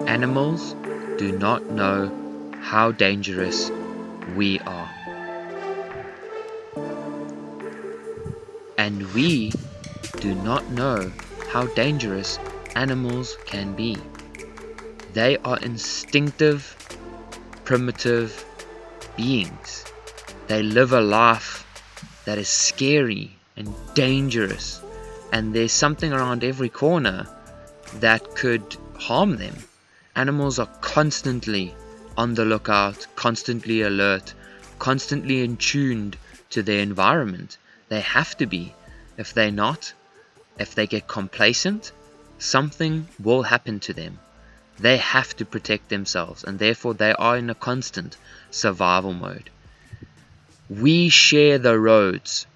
Animals do not know how dangerous we are. And we do not know how dangerous animals can be. They are instinctive, primitive beings. They live a life that is scary and dangerous, and there's something around every corner that could harm them. Animals are constantly on the lookout, constantly alert, constantly in tuned to their environment. They have to be. If they're not, if they get complacent, something will happen to them. They have to protect themselves, and therefore they are in a constant survival mode. We share the roads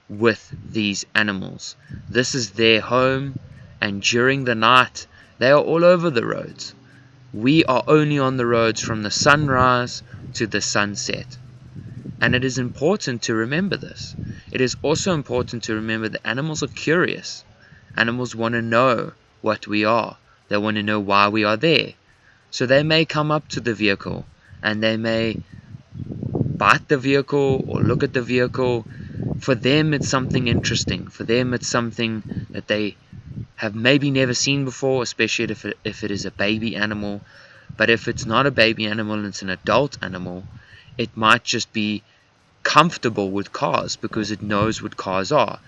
with these animals. This is their home, and during the night they are all over the roads. We are only on the roads from the sunrise to the sunset. And it is important to remember this. It is also important to remember that animals are curious. Animals want to know what we are. They want to know why we are there. So they may come up to the vehicle and they may bite the vehicle or look at the vehicle. For them it's something interesting. For them it's something that they have maybe never seen before, especially if it is a baby animal. But if it's not a baby animal and it's an adult animal, it might just be comfortable with cars because it knows what cars are.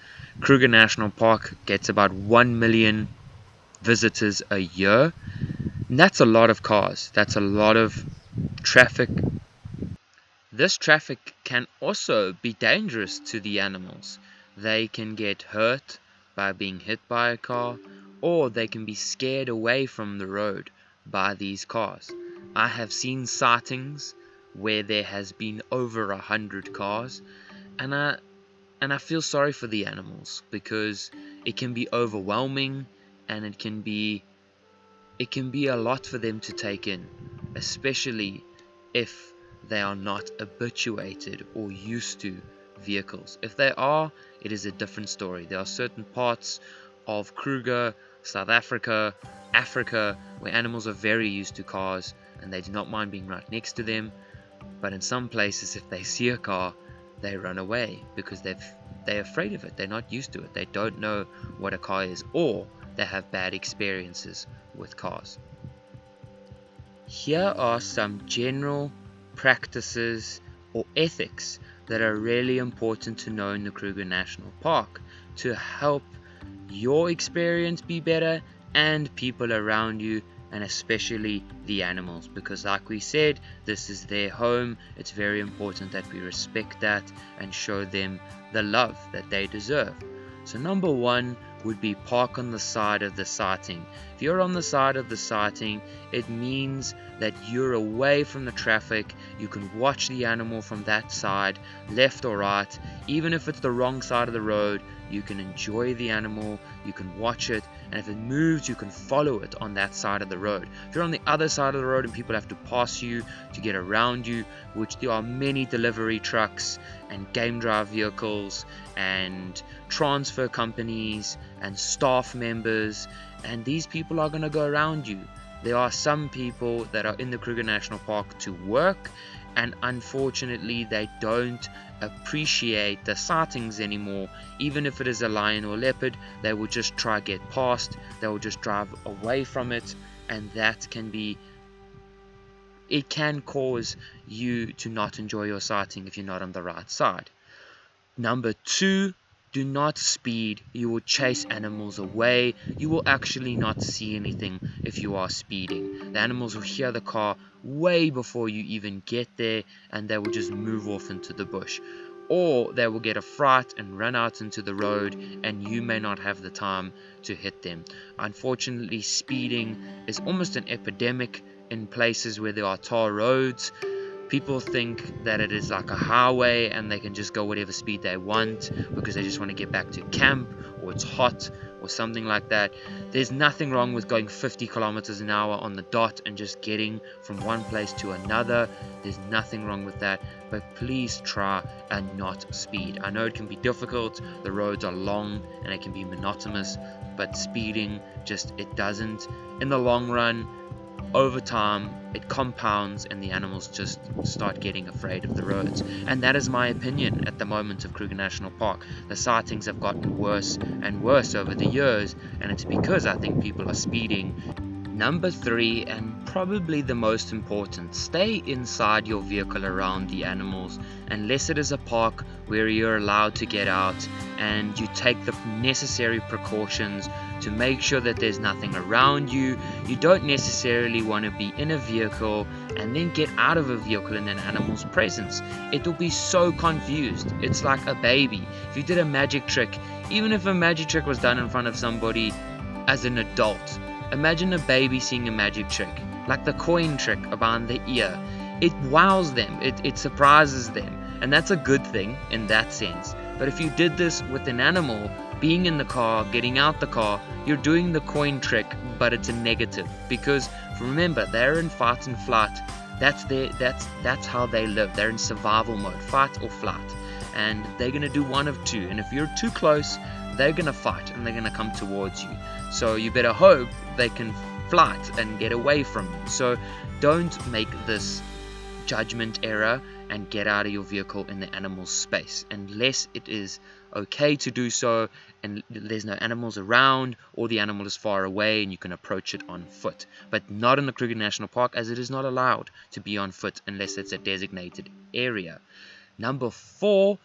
Kruger National Park gets about 1 million visitors a year, and that's a lot of cars. That's a lot of traffic. This traffic can also be dangerous to the animals. They can get hurt by being hit by a car, or they can be scared away from the road by these cars. I have seen sightings where there has been over 100 cars, and I feel sorry for the animals because it can be overwhelming, and it can be a lot for them to take in, especially if they are not habituated or used to vehicles. If they are, it is a different story. There are certain parts of Kruger, South Africa, where animals are very used to cars and they do not mind being right next to them. But in some places, if they see a car, they run away because they're afraid of it. They're not used to it. They don't know what a car is, or they have bad experiences with cars. Here are some general practices or ethics that are really important to know in the Kruger National Park to help your experience be better and people around you, and especially the animals, because like we said, this is their home. It's very important that we respect that and show them the love that they deserve. So number one would be park on the side of the sighting. If you're on the side of the sighting, it means that you're away from the traffic. You can watch the animal from that side, left or right. Even if it's the wrong side of the road, you can enjoy the animal, you can watch it, and if it moves, you can follow it on that side of the road. If you're on the other side of the road and people have to pass you to get around you, which there are many delivery trucks and game drive vehicles and transfer companies and staff members, and these people are going to go around you. There are some people that are in the Kruger National Park to work, and unfortunately they don't appreciate the sightings anymore. Even if it is a lion or leopard, they will just try to get past, they will just drive away from it, and it can cause you to not enjoy your sighting if you're not on the right side. Number two, Do not speed. You will chase animals away. You will actually not see anything if you are speeding. The animals will hear the car way before you even get there, and they will just move off into the bush. Or they will get a fright and run out into the road, and you may not have the time to hit them. Unfortunately, speeding is almost an epidemic in places where there are tar roads. People think that it is like a highway and they can just go whatever speed they want because they just want to get back to camp, or it's hot or something like that. There's nothing wrong with going 50 kilometers an hour on the dot and just getting from one place to another. There's nothing wrong with that, but please try and not speed. I know it can be difficult, the roads are long and it can be monotonous, but speeding it doesn't, in the long run, over time, it compounds and the animals just start getting afraid of the roads. And that is my opinion at the moment of Kruger National Park. The sightings have gotten worse and worse over the years, and it's because I think people are speeding. Number 3, and probably the most important, stay inside your vehicle around the animals unless it is a park where you're allowed to get out, and you take the necessary precautions to make sure that there's nothing around you. You don't necessarily want to be in a vehicle and then get out of a vehicle in an animal's presence. It will be so confused. It's like a baby. If you did a magic trick, even if a magic trick was done in front of somebody as an adult, imagine a baby seeing a magic trick, like the coin trick around the ear. It wows them, it surprises them, and that's a good thing in that sense. But if you did this with an animal, being in the car, getting out the car, you're doing the coin trick, but it's a negative, because remember, they're in fight and flight. That's how they live. They're in survival mode, fight or flight, and they're gonna do one of two. And if you're too close, they're gonna fight and they're gonna come towards you. So you better hope they can flight and get away from you. So don't make this judgment error and get out of your vehicle in the animal's space unless it is okay to do so and there's no animals around, or the animal is far away and you can approach it on foot. But not in the Kruger National Park, as it is not allowed to be on foot unless it's a designated area. Number 4,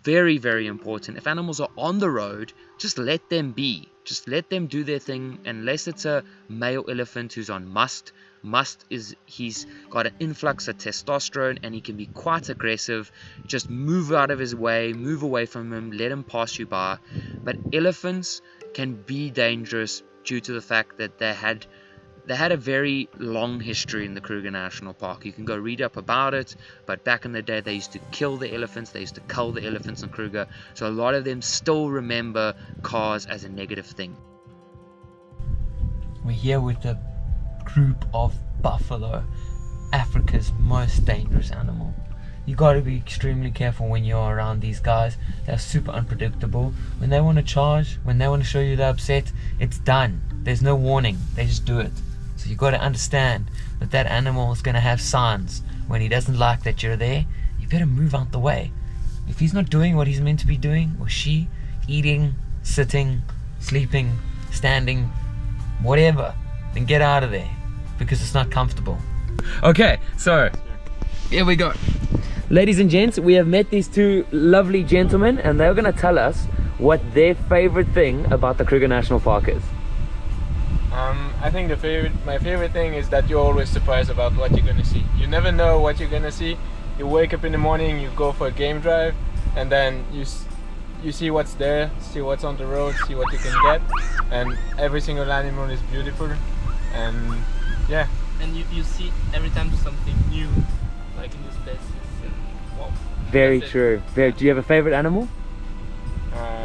very, very important. If animals are on the road, just let them be. Just let them do their thing, unless it's a male elephant who's on must. He's got an influx of testosterone and he can be quite aggressive. Just move out of his way, move away from him, let him pass you by. But elephants can be dangerous due to the fact that they had a very long history in the Kruger National Park. You can go read up about it, but back in the day they used to kill the elephants, they used to cull the elephants in Kruger, so a lot of them still remember cars as a negative thing. We're here with a group of buffalo, Africa's most dangerous animal. You got to be extremely careful when you're around these guys. They're super unpredictable. When they want to charge, when they want to show you they're upset, it's done. There's no warning, they just do it. So you got to understand that animal is going to have signs. When he doesn't like that you're there, you better move out the way. If he's not doing what he's meant to be doing, or she, eating, sitting, sleeping, standing, whatever, then get out of there, because it's not comfortable. Okay, so here we go. Ladies and gents, we have met these two lovely gentlemen, and they're going to tell us what their favorite thing about the Kruger National Park is. I think my favorite thing is that you're always surprised about what you're gonna see. You never know what you're gonna see. You wake up in the morning, you go for a game drive, and then you see what's there, see what's on the road, see what you can get, and every single animal is beautiful, and yeah. And you see every time something new, like in this place. Wow. Very true. Do you have a favorite animal?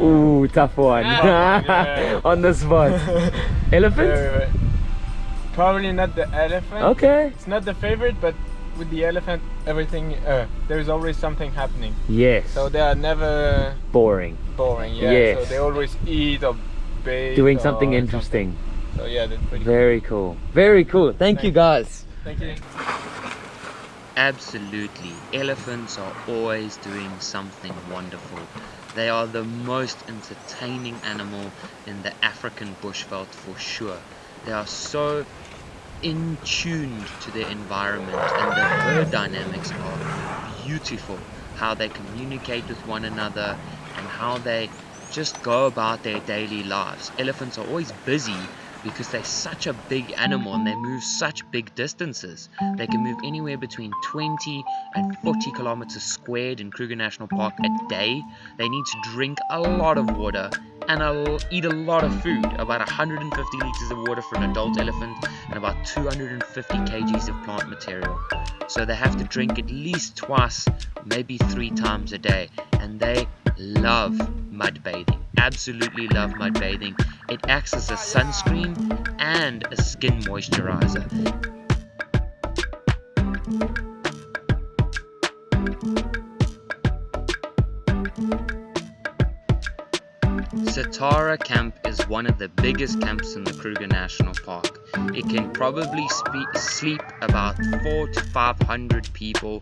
Ooh, tough one. Yeah. On the spot. Elephant? Probably not the elephant. Okay. It's not the favorite, but with the elephant, everything, there's always something happening. Yes. So they are never boring. Yeah. Yes. So they always eat or bathe. Doing something interesting. So yeah, that's pretty Very cool. Very cool. Thank you guys. Thank you. Absolutely. Elephants are always doing something wonderful. They are the most entertaining animal in the African bushveld for sure. They are so in tuned to their environment, and the herd dynamics are beautiful. How they communicate with one another and how they just go about their daily lives. Elephants are always busy because they're such a big animal and they move such big distances. They can move anywhere between 20 and 40 kilometers squared in Kruger National Park a day. They need to drink a lot of water and eat a lot of food, about 150 liters of water for an adult elephant and about 250 kgs of plant material. So they have to drink at least twice, maybe 3 times a day, and they love mud bathing, absolutely love mud bathing. It acts as a sunscreen and a skin moisturizer. Satara camp is one of the biggest camps in the Kruger National Park. It can probably sleep about 400 to 500 people,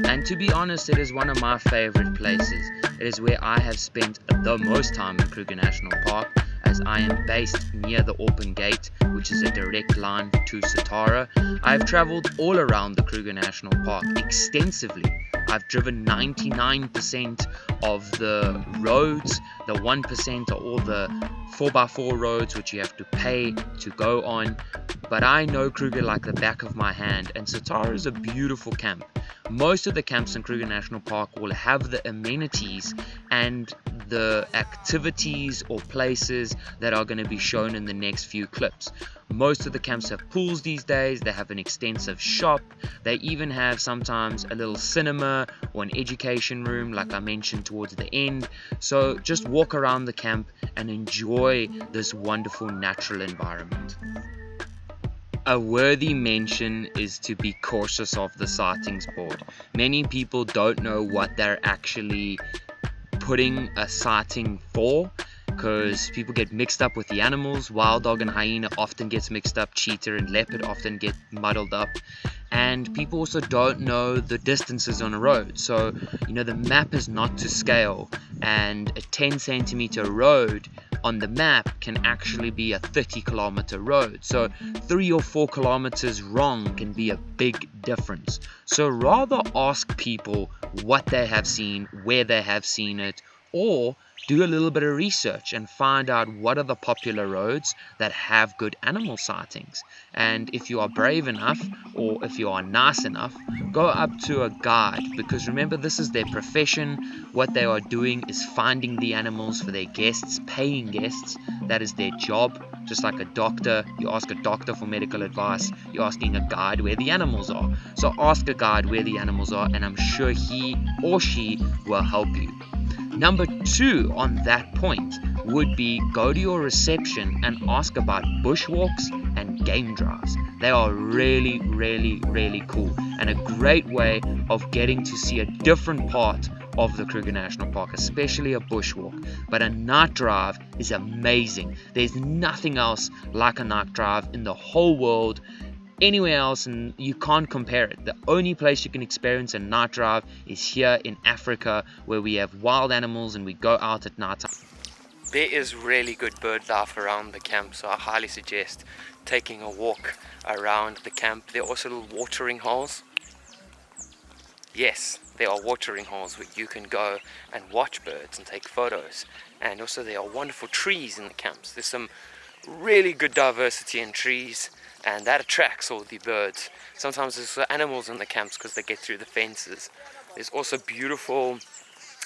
and to be honest, it is one of my favorite places. It is where I have spent the most time in Kruger National Park, as I am based near the open gate, which is a direct line to Satara. I have traveled all around the Kruger National Park extensively. I've driven 99% of the roads. The 1% are all the 4x4 roads which you have to pay to go on. But I know Kruger like the back of my hand, and Satara is a beautiful camp. Most of the camps in Kruger National Park will have the amenities and the activities or places that are going to be shown in the next few clips. Most of the camps have pools these days. They have an extensive shop. They even have sometimes a little cinema or an education room, like I mentioned towards the end. So just walk around the camp and enjoy this wonderful natural environment. A worthy mention is to be cautious of the sightings board. Many people don't know what they're actually putting a sighting for, because people get mixed up with the animals. Wild dog and hyena often gets mixed up, cheetah and leopard often get muddled up, and people also don't know the distances on a road. So the map is not to scale, and a 10 centimeter road on the map can actually be a 30 kilometer road. So 3 or 4 kilometers wrong can be a big difference. So rather ask people what they have seen, where they have seen it, or do a little bit of research and find out what are the popular roads that have good animal sightings. And if you are brave enough, or if you are nice enough, go up to a guide, because remember, this is their profession. What they are doing is finding the animals for their guests, paying guests. That is their job. Just like a doctor, you ask a doctor for medical advice, you're asking a guide where the animals are. So ask a guide where the animals are, and I'm sure he or she will help you. Number 2 on that point would be go to your reception and ask about bushwalks and game drives. They are really, really, really cool, and a great way of getting to see a different part of the Kruger National Park, especially a bushwalk. But a night drive is amazing. There's nothing else like a night drive in the whole world, anywhere else, and you can't compare it. The only place you can experience a night drive is here in Africa, where we have wild animals and we go out at night time. There is really good bird life around the camp, so I highly suggest taking a walk around the camp. There are also little watering holes. Yes, there are watering holes where you can go and watch birds and take photos. And also there are wonderful trees in the camps. There's some really good diversity in trees, and that attracts all the birds. Sometimes there's also animals in the camps because they get through the fences. There's also beautiful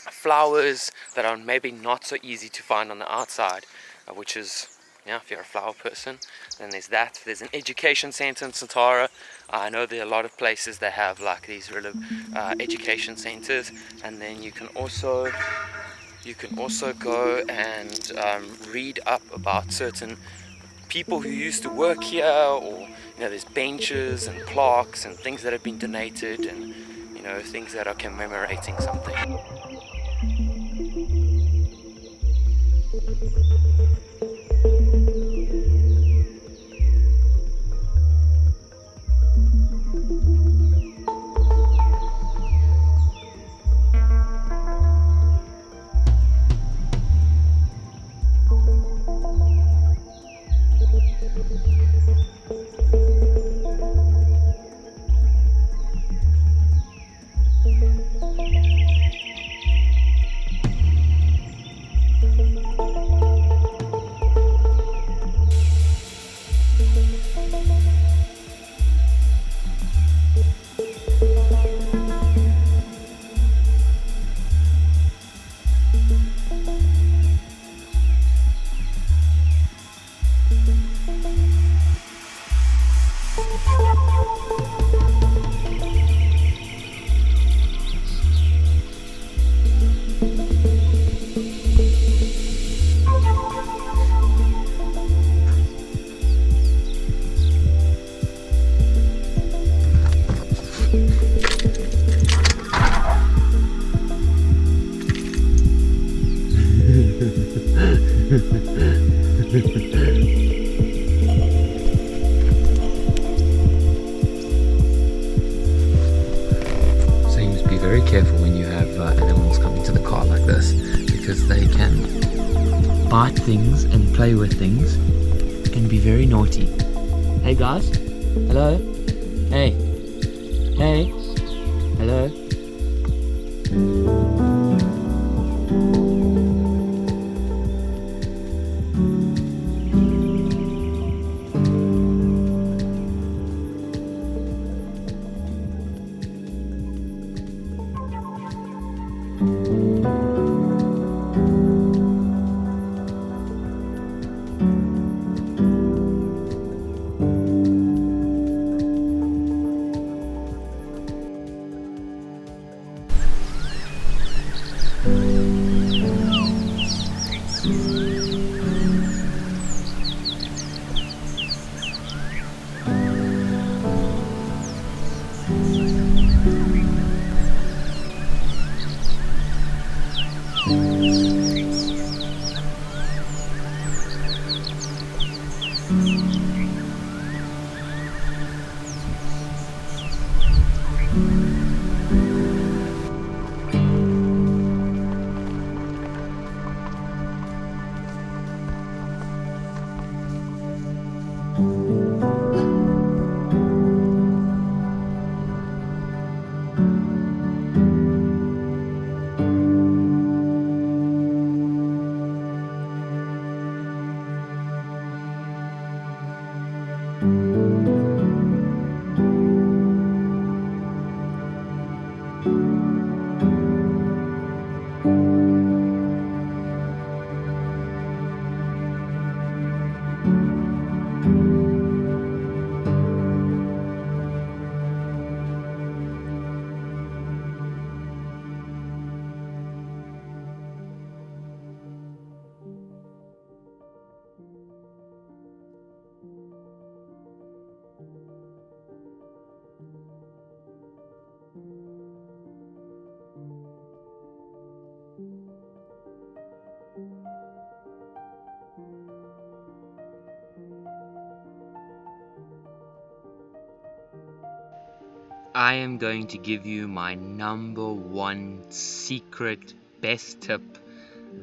flowers that are maybe not so easy to find on the outside, which is, if you're a flower person, then there's that. There's an education center in Satara. I know there are a lot of places that have like these really education centers, and then you can also go and read up about certain people who used to work here, or there's benches and plaques and things that have been donated, and things that are commemorating something. So you must be very careful when you have animals come into the car like this, because they can bite things and play with things, can be very naughty. Hey guys, hello, hey, hello. I am going to give you my number one secret best tip.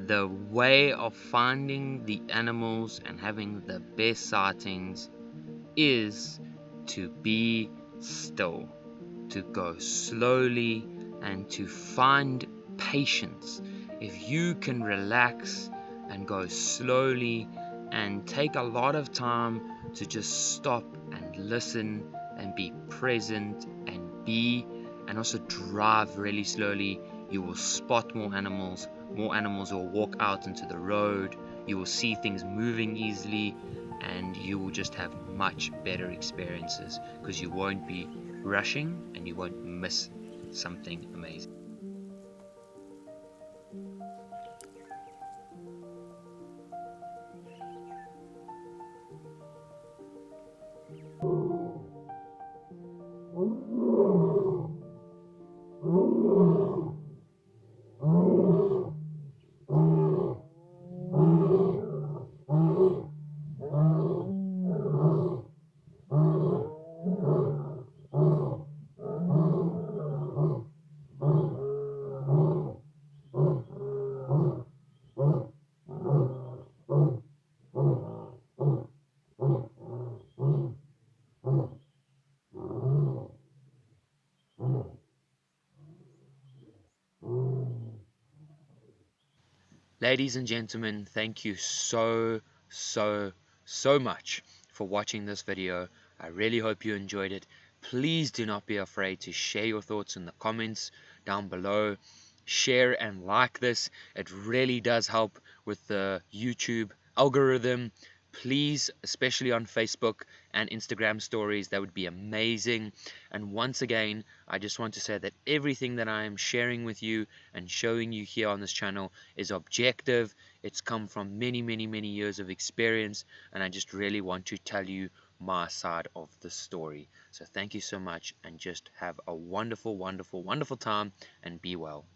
The way of finding the animals and having the best sightings is to be still, to go slowly, and to find patience. If you can relax and go slowly and take a lot of time to just stop and listen and be present and also drive really slowly, you will spot more animals. More animals will walk out into the road. You will see things moving easily, and you will just have much better experiences because you won't be rushing and you won't miss something amazing. Ladies and gentlemen, thank you so much for watching this video. I really hope you enjoyed it. Please do not be afraid to share your thoughts in the comments down below. Share and like this. It really does help with the YouTube algorithm. Please, especially on Facebook and Instagram stories, that would be amazing. And once again, I just want to say that everything that I am sharing with you and showing you here on this channel is objective. It's come from many years of experience, and I just really want to tell you my side of the story. So thank you so much, and just have a wonderful, wonderful, wonderful time, and be well.